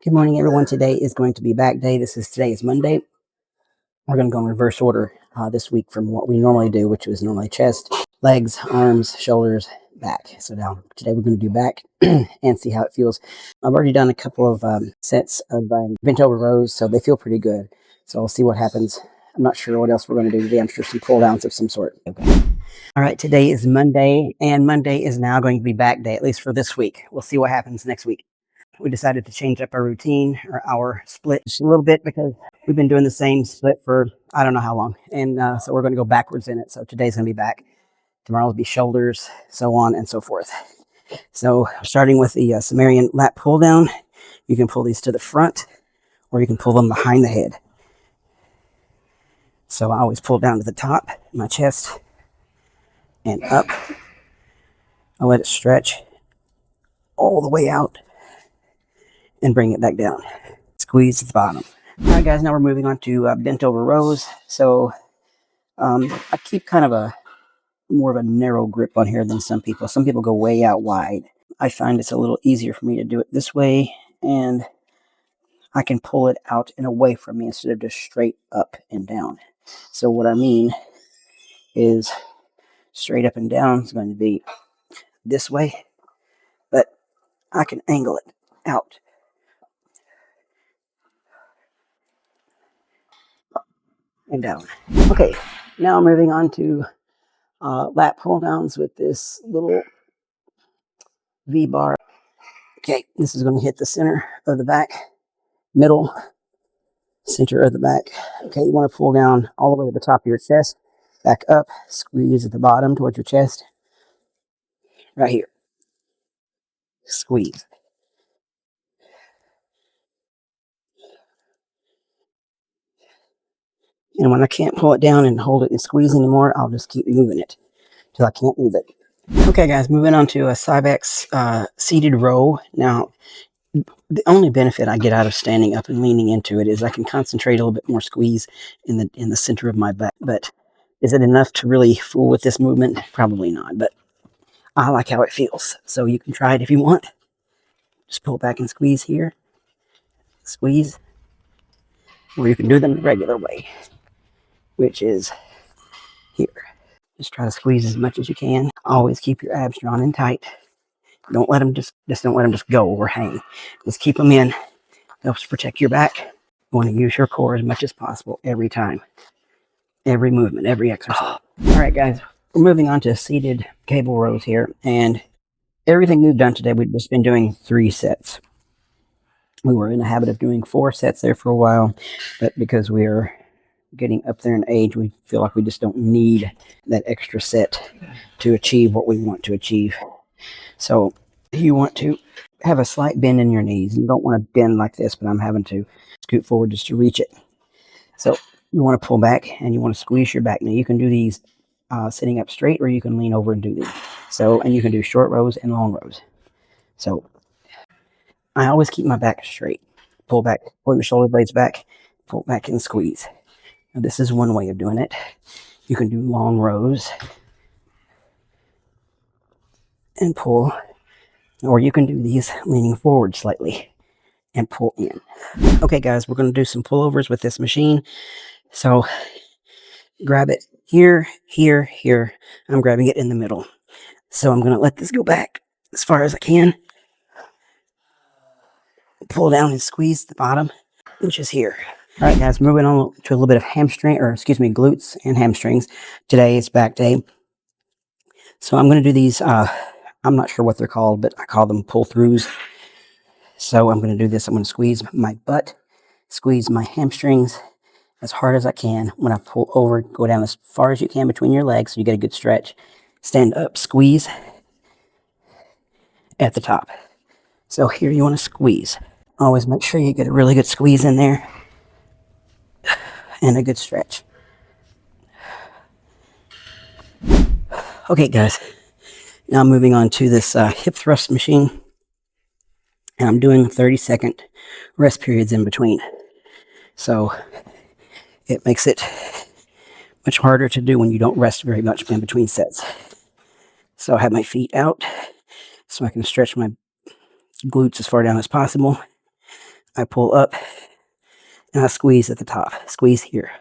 Good morning, everyone. Today is going to be back day. Today is Monday. We're going to go in reverse order this week from what we normally do, which was normally chest, legs, arms, shoulders, back. So now today we're going to do back and see how it feels. I've already done a couple of sets of bent over rows, so they feel pretty good. So I'll see what happens. I'm not sure what else we're going to do today. I'm sure some pull downs of some sort. Okay. All right, today is Monday, and Monday is now going to be back day, at least for this week. We'll see what happens next week. We decided to change up our routine or our split just a little bit because we've been doing the same split for I don't know how long. And so we're going to go backwards in it. So today's going to be back. Tomorrow will be shoulders, so on and so forth. So starting with the Cybex Lat Pulldowns, you can pull these to the front or you can pull them behind the head. So I always pull down to the top, my chest, and up. I let it stretch all the way out and bring it back down. Squeeze at the bottom. All right, guys, now we're moving on to bent over rows. So I keep kind of a more of a narrow grip on here than some people. Some people go way out wide. I find it's a little easier for me to do it this way, and I can pull it out and away from me instead of just straight up and down. So what I mean is straight up and down is going to be this way, but I can angle it out. And down. Okay, now moving on to lat pull downs with this little V-bar. Okay, this is going to hit the center of the back, middle, center of the back. Okay, you want to pull down all the way to the top of your chest, back up, squeeze at the bottom towards your chest, right here. Squeeze. And when I can't pull it down and hold it and squeeze anymore, I'll just keep moving it till I can't move it. Okay, guys, moving on to a Cybex Seated Row. Now, the only benefit I get out of standing up and leaning into it is I can concentrate a little bit more squeeze in the center of my back. But is it enough to really fool with this movement? Probably not, but I like how it feels. So you can try it if you want. Just pull back and squeeze here. Squeeze. Or you can do them the regular way, which is here. Just try to squeeze as much as you can. Always keep your abs drawn in tight. Don't let them just don't let them just go or hang. Just keep them in. Helps protect your back. You want to use your core as much as possible every time. Every movement, every exercise. All right, guys, we're moving on to seated cable rows here. And everything we've done today, we've just been doing 3 sets. We were in the habit of doing 4 sets there for a while, but because we're getting up there in age, we feel like we just don't need that extra set to achieve what we want to achieve. So you want to have a slight bend in your knees. You don't want to bend like this, but I'm having to scoot forward just to reach it. So you want to pull back and you want to squeeze your back. Now you can do these sitting up straight, or you can lean over and do these. So, and you can do short rows and long rows. So I always keep my back straight. Pull back, pull your shoulder blades back, pull back and squeeze. Now this is one way of doing it. You can do long rows and pull, or you can do these leaning forward slightly and pull in. Okay, guys, we're going to do some pullovers with this machine. So grab it here, here, here. I'm grabbing it in the middle. So I'm going to let this go back as far as I can. Pull down and squeeze the bottom, which is here. All right, guys, moving on to a little bit of glutes and hamstrings. Today is back day. So I'm going to do these, I'm not sure what they're called, but I call them pull-throughs. So I'm going to do this. I'm going to squeeze my butt, squeeze my hamstrings as hard as I can. When I pull over, go down as far as you can between your legs so you get a good stretch. Stand up, squeeze at the top. So here you want to squeeze. Always make sure you get a really good squeeze in there and a good stretch. Okay, guys. Now moving on to this hip thrust machine. And I'm doing 30-second rest periods in between. So it makes it much harder to do when you don't rest very much in between sets. So I have my feet out so I can stretch my glutes as far down as possible. I pull up and I squeeze at the top. Squeeze here.